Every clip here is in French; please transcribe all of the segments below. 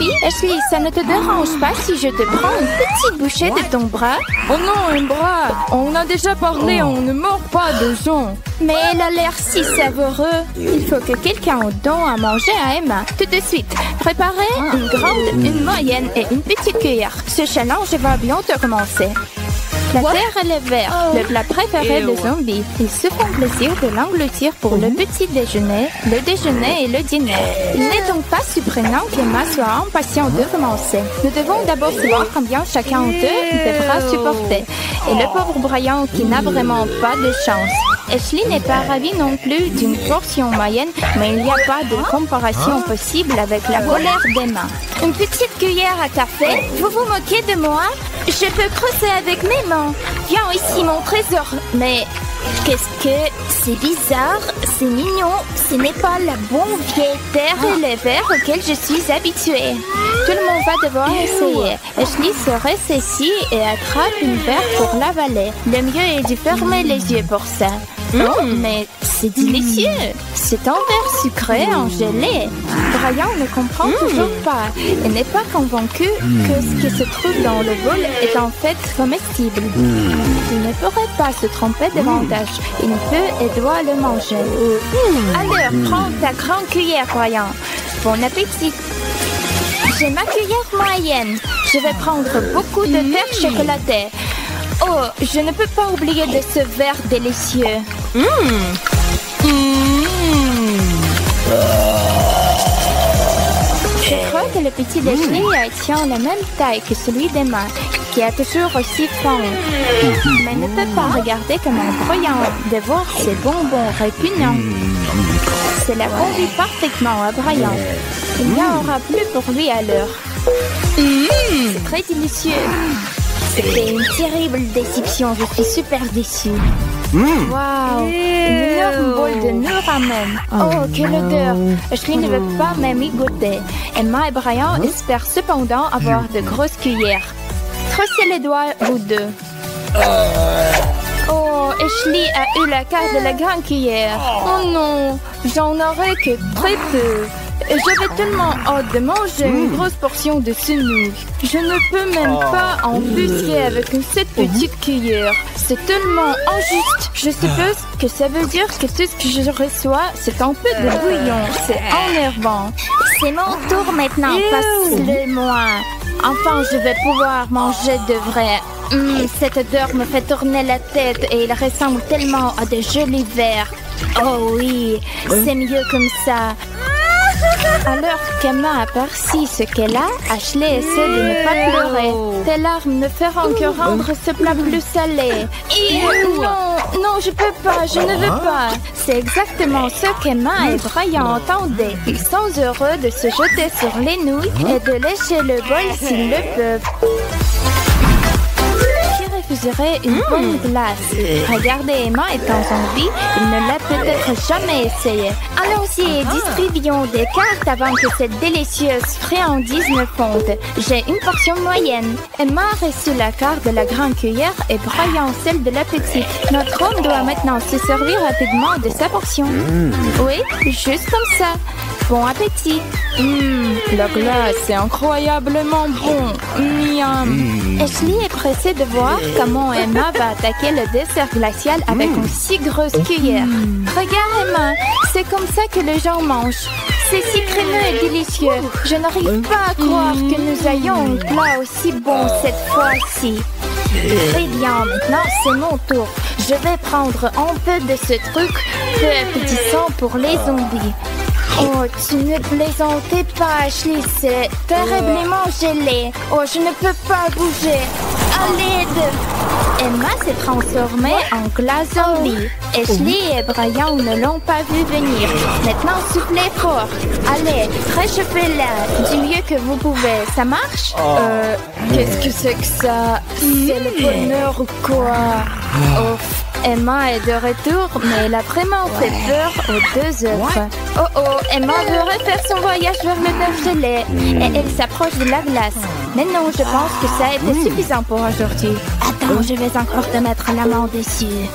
zombie? Ashley, ça ne te dérange pas si je te prends une petite bouchée de ton bras? Oh non, un bras! On a déjà parlé, on ne mord pas de gens. Mais elle a l'air si savoureux. Il faut que quelqu'un donne à manger à Emma. Tout de suite. Préparez une grande, une moyenne et une petite cuillère. Ce challenge va bientôt commencer. La terre et le verre, le plat préféré des zombies. Ils se font plaisir de l'engloutir pour le petit déjeuner, le déjeuner et le dîner. Il n'est donc pas surprenant qu'Emma soit impatiente de commencer. Nous devons d'abord savoir combien chacun d'eux devra supporter. Et le pauvre Brian qui n'a vraiment pas de chance. Ashley n'est pas ravie non plus d'une portion moyenne, mais il n'y a pas de comparaison possible avec la colère d'Emma. Une petite cuillère à café? Vous vous moquez de moi? Je peux creuser avec mes mains. Viens ici, mon trésor. Mais qu'est-ce que... C'est bizarre, c'est mignon. Ce n'est pas la bonne vieille terre et les verres auxquels je suis habituée. Tout le monde va devoir essayer. Ashley se ressaisit et attrape une verre pour l'avaler. Le mieux est de fermer les yeux pour ça. Oh, mais c'est délicieux. C'est un verre sucré en gelée. Brian ne comprend toujours pas et n'est pas convaincu que ce qui se trouve dans le bol est en fait comestible. Il ne pourrait pas se tromper davantage. Il peut et doit le manger. Alors, prends ta grande cuillère, Brian. Bon appétit. J'ai ma cuillère moyenne. Je vais prendre beaucoup de terre chocolatée. Oh, je ne peux pas oublier de ce verre délicieux. Je crois que le petit déjeuner tient la même taille que celui d'Emma, qui a toujours aussi faim. Mais ne peut pas regarder comme un Brian de voir ces bonbons répugnants. Cela convient parfaitement à Brian. Il n'y en aura plus pour lui à l'heure. C'est très délicieux. C'était une terrible déception. Je suis super déçue. Wow, une énorme bol de noix ramen. Oh, quelle odeur. Ashley ne veut pas même y goûter. Emma et Brian espèrent cependant avoir de grosses cuillères. Tracez les doigts, vous deux. Oh, Ashley a eu la carte de la grande cuillère. Oh non, j'en aurais que très peu. J'avais tellement hâte de manger une grosse portion de ce nouilles. Je ne peux même pas en busquer avec cette petite cuillère. C'est tellement injuste. Je suppose que ça veut dire que tout ce que je reçois, c'est un peu de bouillon. C'est énervant. C'est mon tour maintenant, passe-le-moi. Enfin, je vais pouvoir manger de vrai. Cette odeur me fait tourner la tête et il ressemble tellement à de jolis verres. Oh oui, c'est mieux comme ça. Alors qu'Emma aperçut ce qu'elle a, Ashley essaie de ne pas pleurer. Tes larmes ne feront que rendre ce plat plus salé. Non, je peux pas, je ne veux pas. C'est exactement ce qu'Emma et Brian entendaient. Ils sont heureux de se jeter sur les nouilles et de lécher le bol s'ils le peuvent. Refuserait une bonne glace. Regardez, Emma étant en vie, il ne l'a peut-être jamais essayé. Allons-y et distribuons des cartes avant que cette délicieuse friandise ne fonde. J'ai une portion moyenne. Emma a reçu la carte de la grande cuillère et Brian celle de la petite. Notre homme doit maintenant se servir rapidement de sa portion. Oui, juste comme ça. Bon appétit. La glace est incroyablement bon. Miam. Ashley est pressée de voir comment Emma va attaquer le dessert glacial avec une si grosse cuillère. Regarde Emma, c'est comme ça que les gens mangent. C'est si crémeux et délicieux. Je n'arrive pas à croire que nous ayons un plat aussi bon cette fois-ci. Très bien, maintenant c'est mon tour. Je vais prendre un peu de ce truc peu appétissant pour les zombies. Oh, tu ne plaisantais pas, Ashley, c'est terriblement gelé. Oh, je ne peux pas bouger. À l'aide! Emma s'est transformée en glace zombie. Ashley et Brian ne l'ont pas vu venir. Maintenant, soufflez fort. Allez, réchauffez-la du mieux que vous pouvez. Ça marche? Qu'est-ce que c'est que ça? C'est le bonheur ou quoi? Oh. Emma est de retour, mais elle a vraiment fait peur aux deux autres. Oh, Emma veut refaire son voyage vers le bœuf gelé et elle s'approche de la glace. Mais non, je pense que ça a été suffisant pour aujourd'hui. Attends, je vais encore te mettre la main dessus.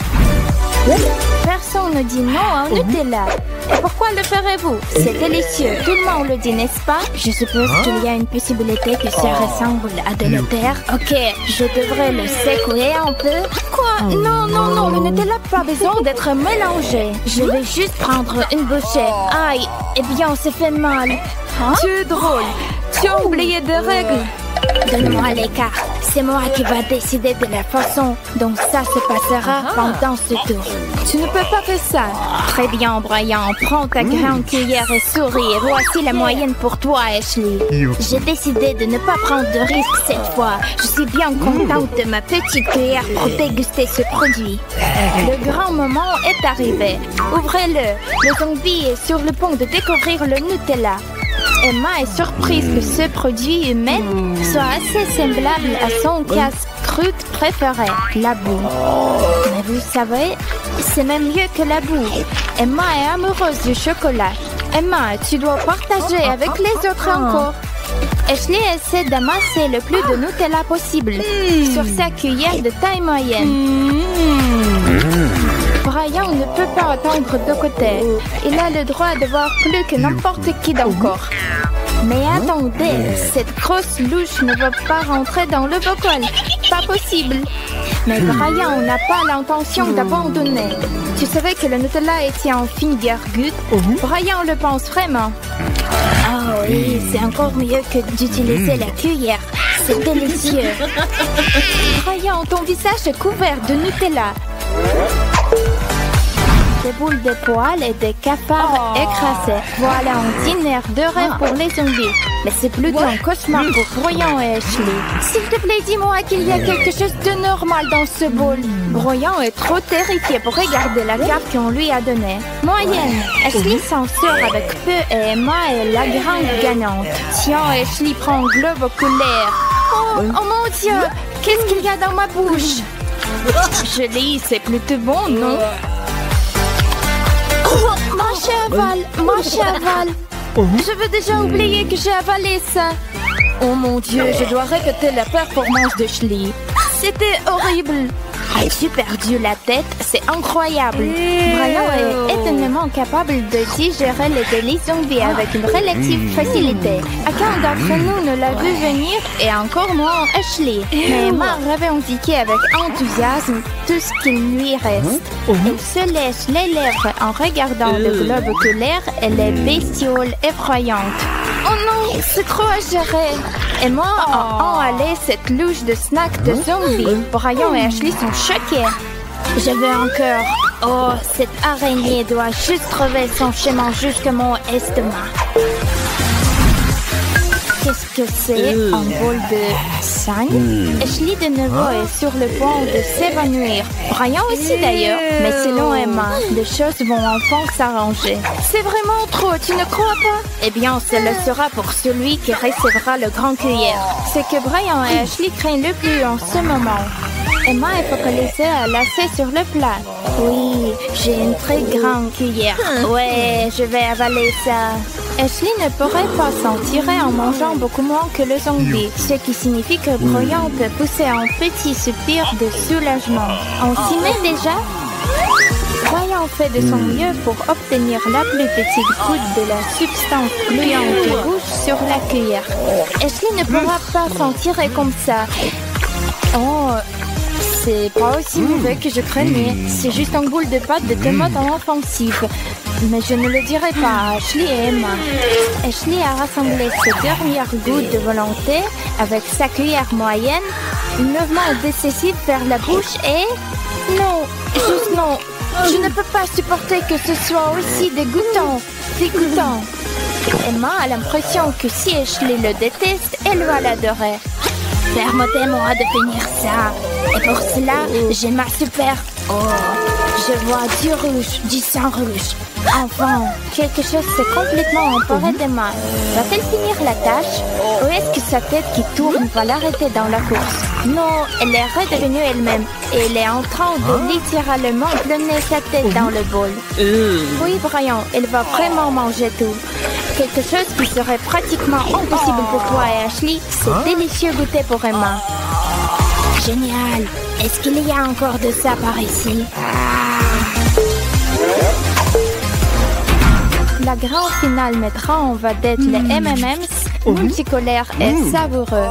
Personne ne dit non au Nutella. Et pourquoi le ferez-vous? C'est délicieux. Tout le monde le dit, n'est-ce pas? Je suppose qu'il y a une possibilité que ça ressemble à de la terre. Ok, je devrais le secouer un peu. Quoi? Non, non, non, le Nutella n'a pas besoin d'être mélangé. Je vais juste prendre une bouchée. Aïe, eh bien, c'est fait mal. Tu es drôle. Tu as oublié des règles. Donne-moi les cartes. C'est moi qui va décider de la façon dont ça se passera pendant ce tour. Tu ne peux pas faire ça. Très bien, Brian. Prends ta grande cuillère et souris. Et voici la moyenne pour toi, Ashley. J'ai décidé de ne pas prendre de risques cette fois. Je suis bien contente de ma petite cuillère pour déguster ce produit. Le grand moment est arrivé. Ouvrez-le. Le zombie est sur le point de découvrir le Nutella. Emma est surprise que ce produit humain soit assez semblable à son casse-croûte préféré, la boue. Mais vous savez, c'est même mieux que la boue. Emma est amoureuse du chocolat. Emma, tu dois partager avec les autres encore. Ashley essaie d'amasser le plus de Nutella possible sur sa cuillère de taille moyenne. Brian ne peut pas attendre de côté. Il a le droit de voir plus que n'importe qui d'encore. Mais attendez, cette grosse louche ne va pas rentrer dans le bocal. Pas possible. Mais Brian n'a pas l'intention d'abandonner. Tu savais que le Nutella était en finger-good? Brian le pense vraiment. Oh oui, c'est encore mieux que d'utiliser la cuillère. C'est délicieux. Brian, ton visage est couvert de Nutella. Des boules de poils et des cafards écrasés. Voilà un dîner de rêve pour les zombies. Mais c'est plutôt un cauchemar pour Brian et Ashley. S'il te plaît, dis-moi qu'il y a quelque chose de normal dans ce bol. Brian est trop terrifié pour regarder la carte qu'on lui a donnée. Moyenne. Ashley s'en sort avec peu et Emma est la grande gagnante. Tiens, Ashley prend un globe oculaire. Oh mon Dieu! Qu'est-ce qu'il y a dans ma bouche? Je lis, c'est plutôt bon, non? Mange aval. Je veux déjà oublier que j'ai avalé ça. Oh mon Dieu, je dois répéter la performance de Ashley. C'était horrible. As-tu perdu la tête? C'est incroyable. Brian est étonnamment capable de digérer les délices zombies avec une relative facilité. Aucun d'entre nous ne l'a vu venir et encore moins Ashley. Mais Emma revendiquait avec enthousiasme tout ce qu'il lui reste. Elle se lèche les lèvres en regardant le globe oculaire et les bestioles effrayantes. Oh non, c'est trop à gérer. Emma a enhalé cette louche de snack de zombies. Brian et Ashley sont choqués. Je veux encore. Oh, cette araignée doit juste trouver son chemin jusqu'à mon estomac. Qu'est-ce que c'est? Un bol de sang? Ashley de nouveau est sur le point de s'évanouir. Brian aussi d'ailleurs. Mais selon Emma, les choses vont enfin s'arranger. C'est vraiment trop, tu ne crois pas? Eh bien, ce le sera pour celui qui recevra le grand cuillère. C'est que Brian et Ashley craignent le plus en ce moment. Emma est focalisée à lasser sur le plat. Oui, j'ai une très grande cuillère. Ouais, je vais avaler ça. Ashley ne pourrait pas s'en tirer en mangeant beaucoup moins que le zombie, ce qui signifie que Brian peut pousser un petit soupir de soulagement. On s'y met déjà? Brian fait de son mieux pour obtenir la plus petite goutte de la substance gluante rouge sur la cuillère. Ashley ne pourra pas s'en tirer comme ça. Oh, c'est pas aussi mauvais que je craignais. C'est juste un boule de pâte de tomate en offensive. Mais je ne le dirai pas à Ashley et Emma. Ashley a rassemblé ses dernières gouttes de volonté avec sa cuillère moyenne, un mouvement décisif vers la bouche et... Non, juste non. Je ne peux pas supporter que ce soit aussi dégoûtant. Emma a l'impression que si Ashley le déteste, elle va l'adorer. Permettez-moi de finir ça. Et pour cela, j'ai ma super... Oh, je vois du rouge, du sang rouge. Enfin, quelque chose s'est complètement emparé d'Emma. Va-t-elle finir la tâche? Ou est-ce que sa tête qui tourne va l'arrêter dans la course? Non, elle est redevenue elle-même. Et elle est en train de littéralement plonger sa tête dans le bol. Oui, Brian, elle va vraiment manger tout. Quelque chose qui serait pratiquement impossible pour toi et Ashley, c'est délicieux goûter pour Emma. Génial! Est-ce qu'il y a encore de ça par ici? La grande finale mettra en vedette les M&M's multicolores et savoureux.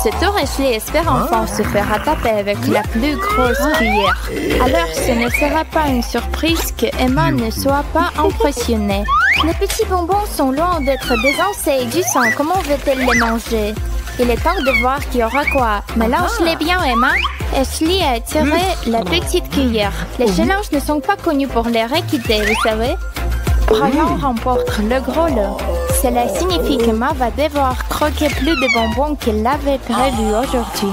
Ce tour, Ashley espère enfin se faire rattraper avec la plus grosse cuillère. Alors, ce ne sera pas une surprise que Emma ne soit pas impressionnée. Les petits bonbons sont loin d'être désencés et du sang. Comment veut-elle les manger? Il est temps de voir qui aura quoi. Mélange-les bien, Emma. Ashley a tiré la petite cuillère. Les challenges ne sont pas connus pour leur équité, vous savez. Brian remporte le gros lot. Cela signifie qu'Emma va devoir croquer plus de bonbons qu'elle l'avait prévu aujourd'hui.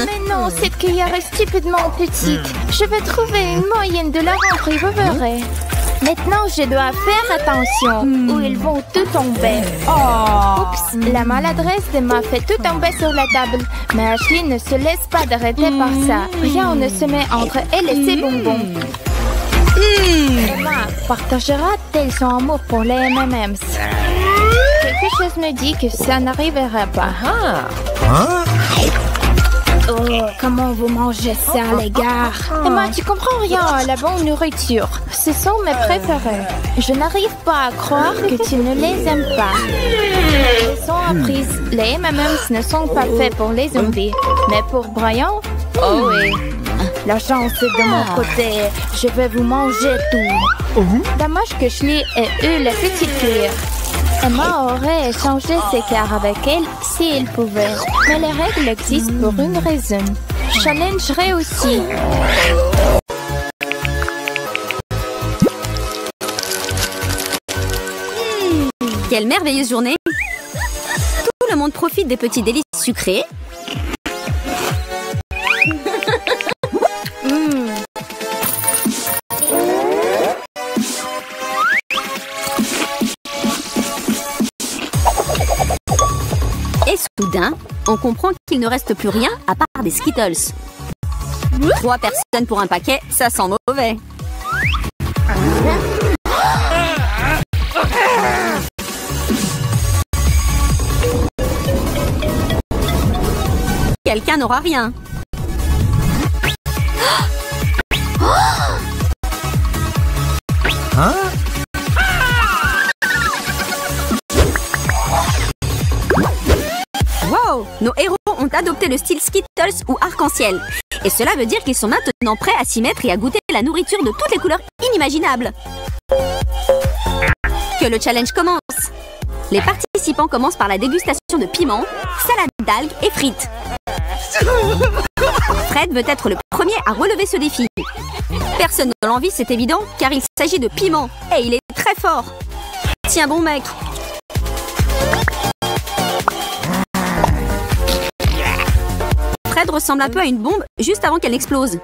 Mais non, cette cuillère est stupidement petite. Je vais trouver une moyenne de la rentrer, vous verrez. Maintenant, je dois faire attention ou ils vont tout tomber. Oups, la maladresse d'Emma fait tout tomber sur la table. Mais Ashley ne se laisse pas d'arrêter par ça. Rien ne se met entre elle et ses bonbons. Emma partagera-t-elle son amour pour les M&M's? Quelque chose me dit que ça n'arrivera pas. Oh, comment vous mangez ça, les gars? Emma, tu comprends rien à la bonne nourriture. Ce sont mes préférés. Je n'arrive pas à croire que tu ne les aimes pas. Leçon apprise, les M&M's ne sont pas faits pour les zombies. Mais pour Brian, oh oui. La chance est de mon côté. Je vais vous manger tout. Dommage que Ashley ait eu la petite cuillère. Emma aurait échangé ses cartes avec elle si elle pouvait. Mais les règles existent pour une raison. Challenge réussi. Quelle merveilleuse journée! Tout le monde profite des petits délices sucrés. Et soudain, on comprend qu'il ne reste plus rien à part des Skittles. 3 personnes pour un paquet, ça sent mauvais. Quelqu'un n'aura rien. Wow! Nos héros ont adopté le style Skittles ou arc-en-ciel. Et cela veut dire qu'ils sont maintenant prêts à s'y mettre et à goûter la nourriture de toutes les couleurs inimaginables. Que le challenge commence! Les participants commencent par la dégustation de piments, salade d'algues et frites. Fred veut être le premier à relever ce défi. Personne ne l'envie, c'est évident, car il s'agit de piment. Et il est très fort. Tiens bon mec. Fred ressemble un peu à une bombe juste avant qu'elle n'explose.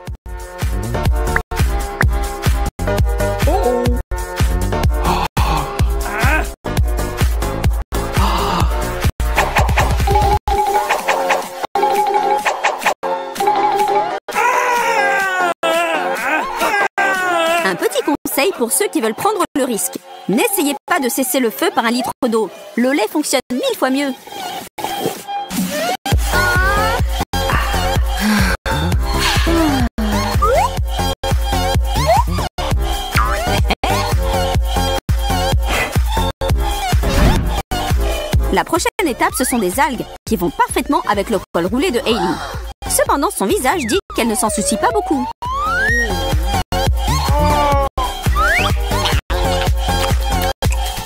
Un petit conseil pour ceux qui veulent prendre le risque. N'essayez pas de cesser le feu par un litre d'eau. Le lait fonctionne 1000 fois mieux. La prochaine étape, ce sont des algues qui vont parfaitement avec le col roulé de Hailey. Cependant, son visage dit qu'elle ne s'en soucie pas beaucoup.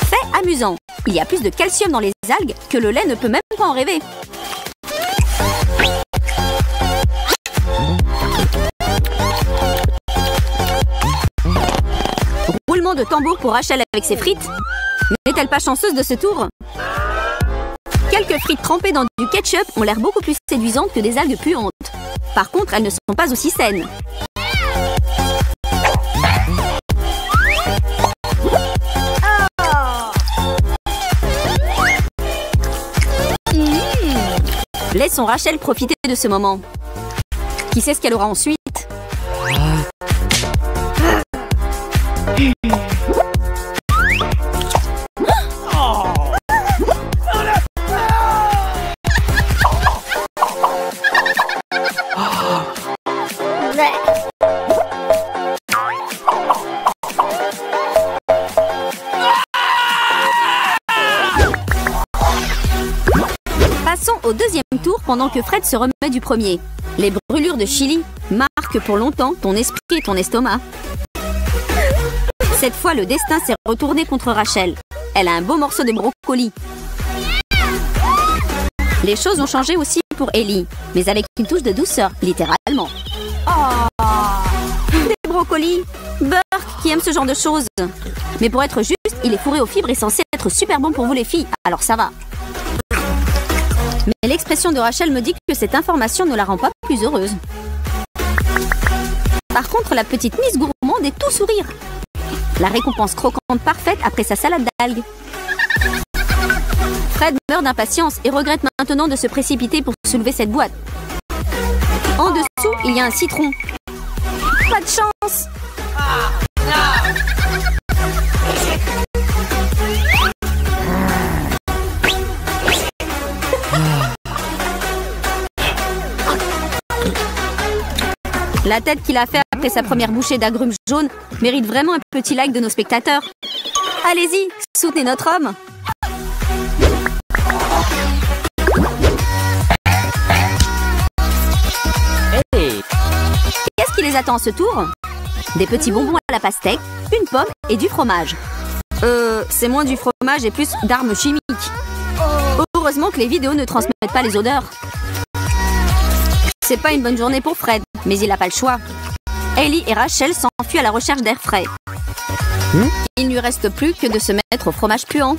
Fait amusant. Il y a plus de calcium dans les algues que le lait ne peut même pas en rêver. Roulement de tambour pour Rachel avec ses frites. N'est-elle pas chanceuse de ce tour? Quelques frites trempées dans du ketchup ont l'air beaucoup plus séduisantes que des algues puantes. Par contre, elles ne sont pas aussi saines. Laissons Rachel profiter de ce moment. Qui sait ce qu'elle aura ensuite? Passons au deuxième tour pendant que Fred se remet du premier. Les brûlures de chili marquent pour longtemps ton esprit et ton estomac. Cette fois, le destin s'est retourné contre Rachel. Elle a un beau morceau de brocoli. Les choses ont changé aussi pour Ellie, mais avec une touche de douceur, littéralement. Oh, des brocolis! Burke qui aime ce genre de choses. Mais pour être juste, il est fourré aux fibres et censé être super bon pour vous les filles, alors ça va. Mais l'expression de Rachel me dit que cette information ne la rend pas plus heureuse. Par contre, la petite Miss Gourmande est tout sourire. La récompense croquante parfaite après sa salade d'algues. Fred meurt d'impatience et regrette maintenant de se précipiter pour soulever cette boîte. En dessous, il y a un citron. Pas de chance! La tête qu'il a fait après sa première bouchée d'agrumes jaunes mérite vraiment un petit like de nos spectateurs. Allez-y, soutenez notre homme. Hey. Qu'est-ce qui les attend à ce tour? Des petits bonbons à la pastèque, une pomme et du fromage. C'est moins du fromage et plus d'armes chimiques. Heureusement que les vidéos ne transmettent pas les odeurs. C'est pas une bonne journée pour Fred, mais il n'a pas le choix. Ellie et Rachel s'enfuient à la recherche d'air frais. Il ne lui reste plus que de se mettre au fromage puant.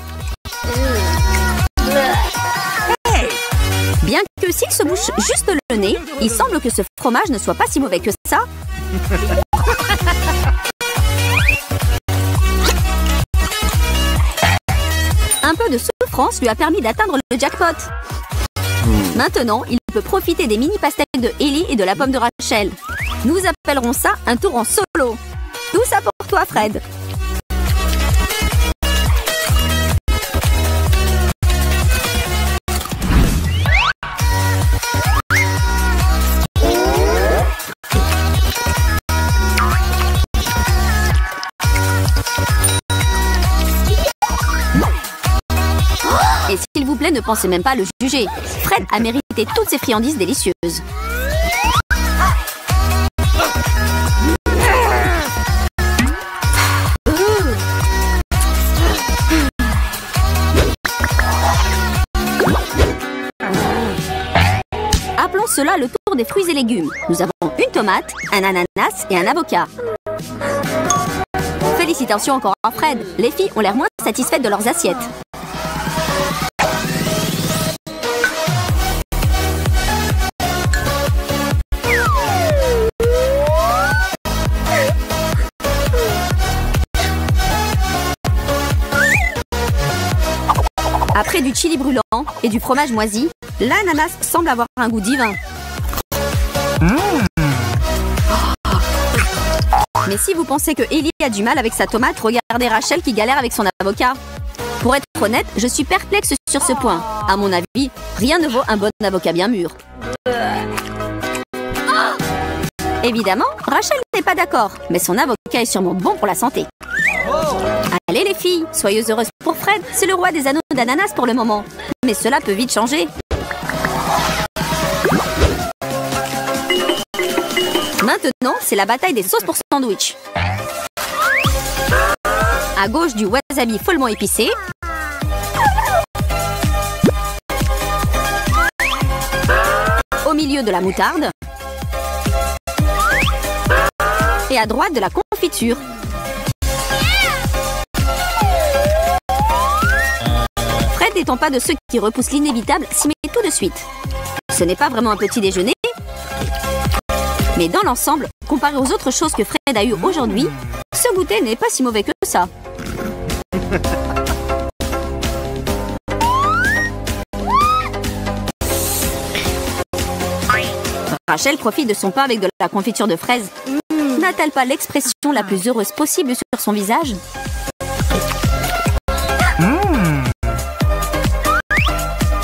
Bien que s'il se bouche juste le nez, il semble que ce fromage ne soit pas si mauvais que ça. Un peu de souffrance lui a permis d'atteindre le jackpot. Maintenant, il peut profiter des mini pastèques de Ellie et de la pomme de Rachel. Nous appellerons ça un tour en solo. Tout ça pour toi, Fred. Et s'il vous plaît, ne pensez même pas à le juger. Fred a mérité toutes ces friandises délicieuses. Appelons cela le tour des fruits et légumes. Nous avons une tomate, un ananas et un avocat. Félicitations encore à Fred. Les filles ont l'air moins satisfaites de leurs assiettes. Après du chili brûlant et du fromage moisi, l'ananas semble avoir un goût divin. Mais si vous pensez que Ellie a du mal avec sa tomate, regardez Rachel qui galère avec son avocat. Pour être honnête, je suis perplexe sur ce point. À mon avis, rien ne vaut un bon avocat bien mûr. Évidemment, Rachel n'est pas d'accord, mais son avocat est sûrement bon pour la santé. Allez les filles, soyez heureuses pour Fred, c'est le roi des anneaux d'ananas pour le moment. Mais cela peut vite changer. Maintenant, c'est la bataille des sauces pour sandwich. À gauche du wasabi follement épicé. Au milieu de la moutarde. Et à droite de la confiture. Fred n'étant pas de ceux qui repoussent l'inévitable, s'y met tout de suite. Ce n'est pas vraiment un petit déjeuner, mais dans l'ensemble, comparé aux autres choses que Fred a eues aujourd'hui, ce goûter n'est pas si mauvais que ça. Rachel profite de son pain avec de la confiture de fraises. N'a-t-elle pas l'expression la plus heureuse possible sur son visage?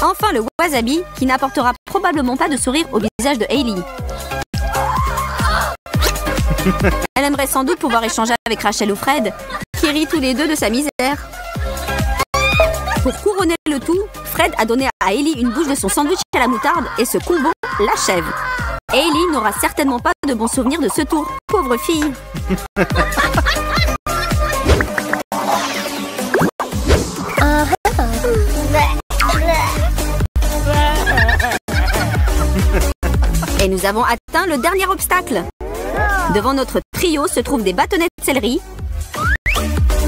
Enfin, le wasabi, qui n'apportera probablement pas de sourire au visage de Hailey. Elle aimerait sans doute pouvoir échanger avec Rachel ou Fred, qui rient tous les deux de sa misère. Pour couronner le tout, Fred a donné à Ellie une bouche de son sandwich à la moutarde et ce combo l'achève. Ellie n'aura certainement pas de bons souvenirs de ce tour. Pauvre fille. Et nous avons atteint le dernier obstacle. Devant notre trio se trouvent des bâtonnets de céleri,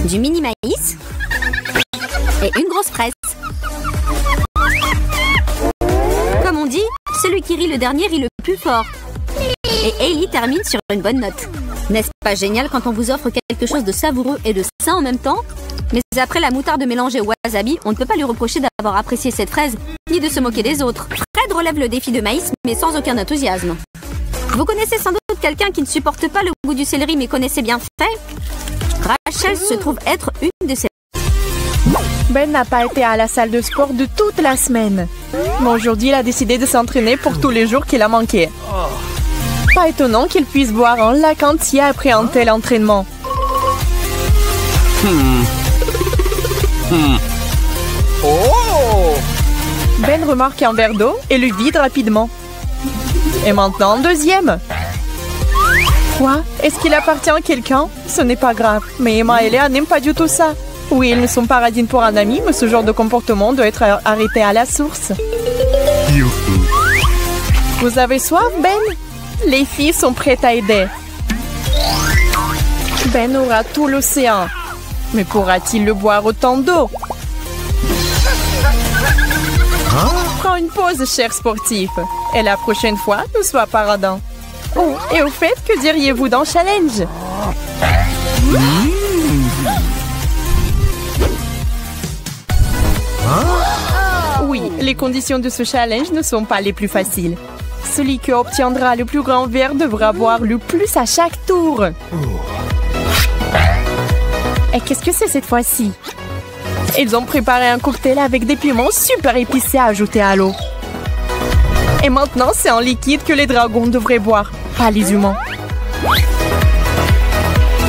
du mini maïs et une grosse fraise. Comme on dit, celui qui rit le dernier rit le plus fort. Et Ellie termine sur une bonne note. N'est-ce pas génial quand on vous offre quelque chose de savoureux et de sain en même temps? Mais après la moutarde mélangée au wasabi, on ne peut pas lui reprocher d'avoir apprécié cette fraise, ni de se moquer des autres. Fred relève le défi de maïs, mais sans aucun enthousiasme. Vous connaissez sans doute quelqu'un qui ne supporte pas le goût du céleri, mais connaissait bien fait? Rachel se trouve être une de ces... Ben n'a pas été à la salle de sport de toute la semaine. Mais aujourd'hui, il a décidé de s'entraîner pour tous les jours qu'il a manqué. Pas étonnant qu'il puisse boire un lac entier après un tel entraînement. Ben remarque un verre d'eau et le vide rapidement. Et maintenant, un deuxième. Quoi? Est-ce qu'il appartient à quelqu'un? Ce n'est pas grave, mais Emma et Léa n'aiment pas du tout ça. Oui, ils ne sont pas radines pour un ami, mais ce genre de comportement doit être arrêté à la source. Vous avez soif, Ben? Les filles sont prêtes à aider. Ben aura tout l'océan. Mais pourra-t-il le boire autant d'eau? Prends une pause, cher sportif. Et la prochaine fois, ne sois pas radin. Oh, et au fait, que diriez-vous d'un challenge? Oui, les conditions de ce challenge ne sont pas les plus faciles. Celui qui obtiendra le plus grand verre devra boire le plus à chaque tour. Et qu'est-ce que c'est cette fois-ci? Ils ont préparé un cocktail avec des piments super épicés à ajouter à l'eau. Et maintenant, c'est en liquide que les dragons devraient boire, pas les humains.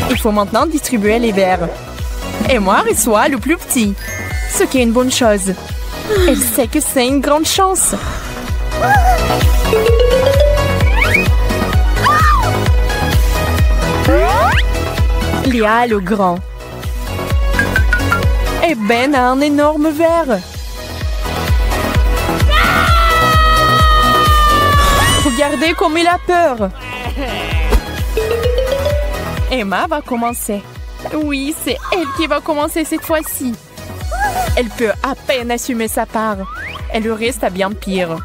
Il faut maintenant distribuer les verres. Et moi, reçois le plus petit. Ce qui est une bonne chose. Elle sait que c'est une grande chance. Léa a le grand. Et Ben a un énorme verre. Regardez comme il a peur. Emma va commencer. Oui, c'est elle qui va commencer cette fois-ci. Elle peut à peine assumer sa part. Et le reste a bien pire.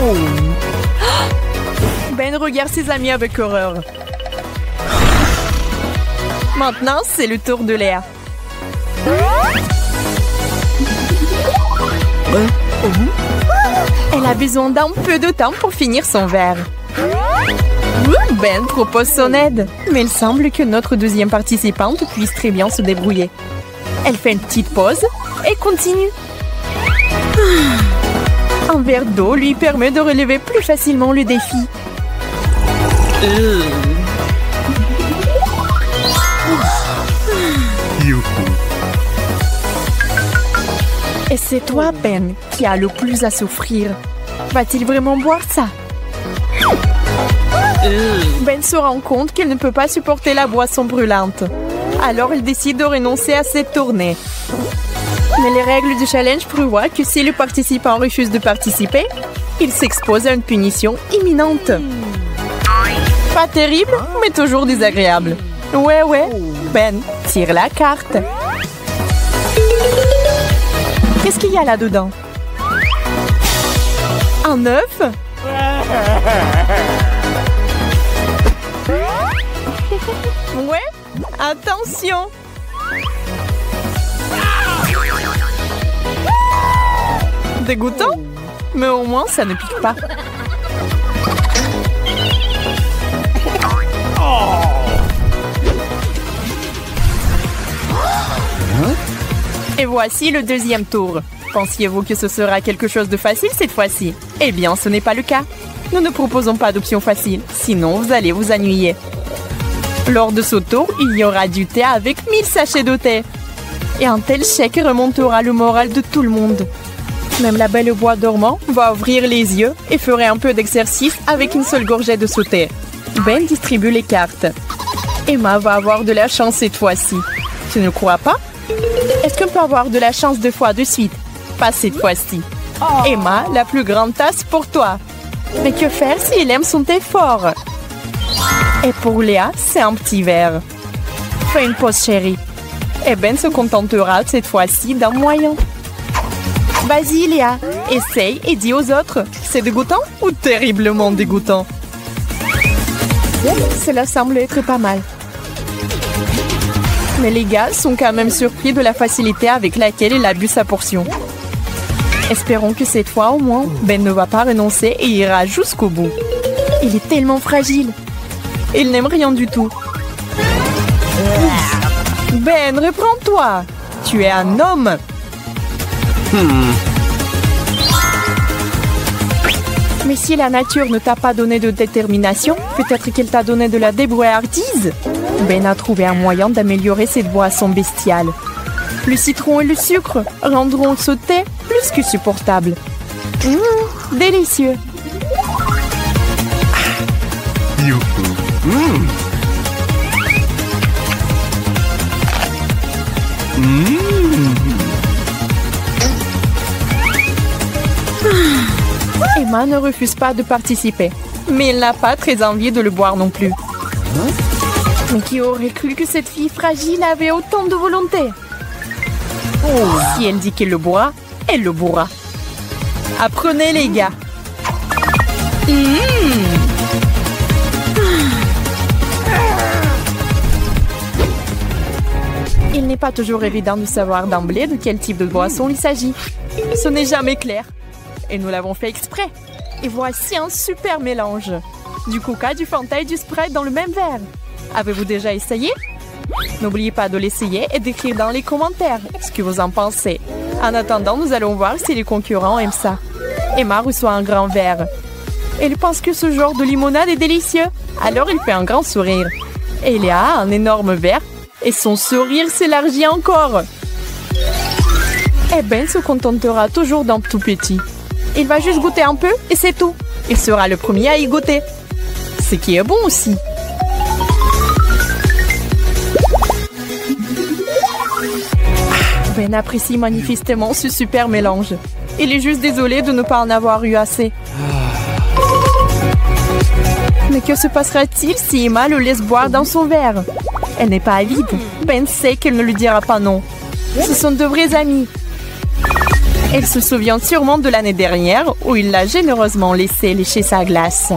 Oh. Ben regarde ses amis avec horreur. Maintenant, c'est le tour de Léa. Elle a besoin d'un peu de temps pour finir son verre. Ben propose son aide, mais il semble que notre deuxième participante puisse très bien se débrouiller. Elle fait une petite pause et continue. Un verre d'eau lui permet de relever plus facilement le défi. Et c'est toi, Ben, qui a le plus à souffrir. Va-t-il vraiment boire ça? Ben se rend compte qu'il ne peut pas supporter la boisson brûlante. Alors il décide de renoncer à cette tournée. Mais les règles du challenge prévoient que si le participant refuse de participer, il s'expose à une punition imminente. Pas terrible, mais toujours désagréable. Ouais, Ben, tire la carte. Qu'est-ce qu'il y a là-dedans? Un œuf? Ouais, attention! Dégoûtant, mais au moins ça ne pique pas. Et voici le deuxième tour. Pensiez-vous que ce sera quelque chose de facile cette fois-ci? Eh bien, ce n'est pas le cas. Nous ne proposons pas d'option facile, sinon vous allez vous ennuyer. Lors de ce tour, il y aura du thé avec 1000 sachets de thé. Et un tel chèque remontera le moral de tout le monde. Même la belle au bois dormant va ouvrir les yeux et ferait un peu d'exercice avec une seule gorgée de sauté. Ben distribue les cartes. Emma va avoir de la chance cette fois-ci. Tu ne crois pas? Est-ce qu'on peut avoir de la chance 2 fois de suite? Pas cette fois-ci. Emma, la plus grande tasse pour toi. Mais que faire s'il aime son thé fort? Et pour Léa, c'est un petit verre. Fais une pause, chérie. Et Ben se contentera cette fois-ci d'un moyen. Vas-y, Léa, essaye et dis aux autres. C'est dégoûtant ou terriblement dégoûtant? Cela semble être pas mal. Mais les gars sont quand même surpris de la facilité avec laquelle il a bu sa portion. Espérons que cette fois au moins, Ben ne va pas renoncer et ira jusqu'au bout. Il est tellement fragile. Il n'aime rien du tout. Ben, reprends-toi. Tu es un homme. Mais si la nature ne t'a pas donné de détermination, peut-être qu'elle t'a donné de la débrouillardise. Ben a trouvé un moyen d'améliorer cette boisson bestiale. Le citron et le sucre rendront ce thé plus que supportable. Délicieux. Emma ne refuse pas de participer, mais elle n'a pas très envie de le boire non plus. Mais qui aurait cru que cette fille fragile avait autant de volonté? Si elle dit qu'elle le boira, elle le boira. Apprenez les gars. Il n'est pas toujours évident de savoir d'emblée de quel type de boisson il s'agit. Ce n'est jamais clair. Et nous l'avons fait exprès. Et voici un super mélange. Du Coca, du Fanta et du Sprite dans le même verre. Avez-vous déjà essayé? N'oubliez pas de l'essayer et d'écrire dans les commentaires ce que vous en pensez. En attendant, nous allons voir si les concurrents aiment ça. Emma reçoit un grand verre. Elle pense que ce genre de limonade est délicieux. Alors il fait un grand sourire. Et Léa a un énorme verre et son sourire s'élargit encore. Et Ben se contentera toujours d'un tout petit. Il va juste goûter un peu et c'est tout. Il sera le premier à y goûter. Ce qui est bon aussi. Ben apprécie manifestement ce super mélange. Il est juste désolé de ne pas en avoir eu assez. Mais que se passera-t-il si Emma le laisse boire dans son verre? Elle n'est pas avide. Ben sait qu'elle ne lui dira pas non. Ce sont de vrais amis. Elle se souvient sûrement de l'année dernière où il l'a généreusement laissé lécher sa glace.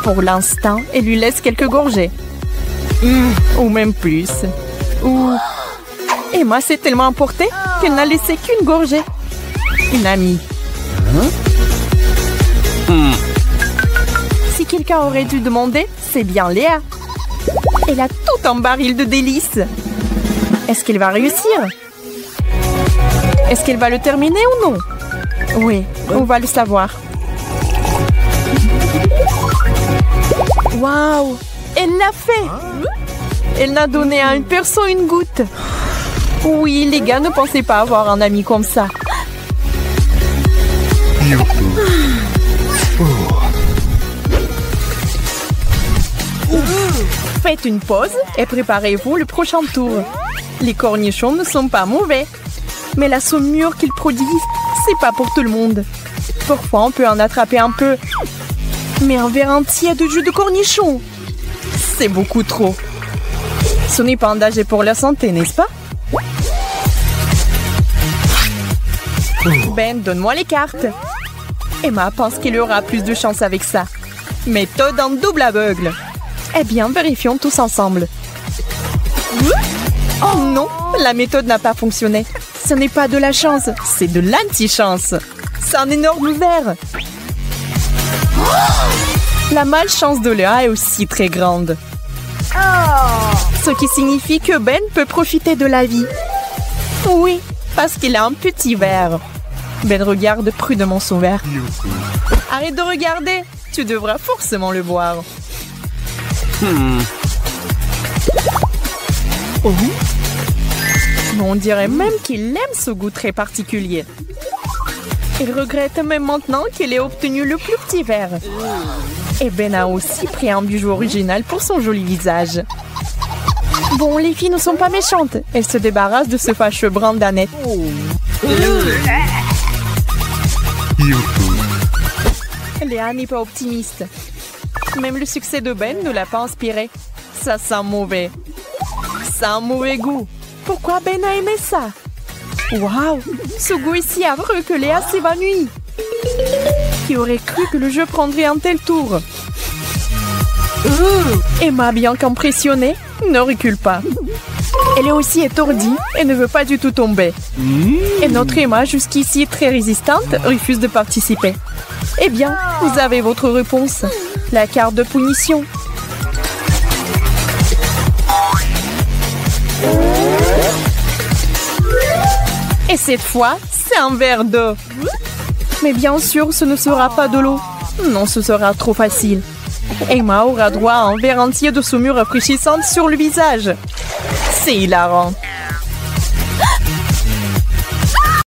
Pour l'instant, elle lui laisse quelques gorgées. Ou même plus. Emma s'est tellement emportée qu'elle n'a laissé qu'une gorgée. Une amie. Si quelqu'un aurait dû demander, c'est bien Léa. Elle a tout un baril de délices. Est-ce qu'elle va réussir? Est-ce qu'elle va le terminer ou non? Oui, on va le savoir. Waouh! Elle l'a fait! Elle n'a donné à une personne une goutte. Oui, les gars ne pensaient pas avoir un ami comme ça. Faites une pause et préparez-vous le prochain tour. Les cornichons ne sont pas mauvais. Mais la saumure qu'ils produisent, c'est pas pour tout le monde. Parfois, on peut en attraper un peu. Mais un verre entier de jus de cornichon, c'est beaucoup trop. Ce n'est pas un danger pour la santé, n'est-ce pas? Ben, donne-moi les cartes. Emma pense qu'il aura plus de chance avec ça. Méthode en double aveugle. Eh bien, vérifions tous ensemble. Oh non, la méthode n'a pas fonctionné. Ce n'est pas de la chance, c'est de l'anti-chance. C'est un énorme verre. La malchance de Léa est aussi très grande. Ce qui signifie que Ben peut profiter de la vie. Oui, parce qu'il a un petit verre. Ben regarde prudemment son verre. Arrête de regarder, tu devras forcément le boire. On dirait même qu'il aime ce goût très particulier. Il regrette même maintenant qu'il ait obtenu le plus petit verre. Et Ben a aussi pris un bijou original pour son joli visage. Bon, les filles ne sont pas méchantes. Elles se débarrassent de ce fâcheux brin d'Annette. Léa n'est pas optimiste. Même le succès de Ben ne l'a pas inspiré. Ça sent mauvais. Ça a un mauvais goût. Pourquoi Ben a aimé ça? Waouh! Ce goût est si affreux que Léa s'évanouit. Qui aurait cru que le jeu prendrait un tel tour? Emma, bien qu'impressionnée, ne recule pas. Elle est aussi étourdie et ne veut pas du tout tomber. Et notre Emma, jusqu'ici très résistante, refuse de participer. Eh bien, vous avez votre réponse. La carte de punition. Et cette fois, c'est un verre d'eau. Mais bien sûr, ce ne sera pas de l'eau. Non, ce sera trop facile. Emma aura droit à un verre entier de saumure rafraîchissante sur le visage. C'est hilarant.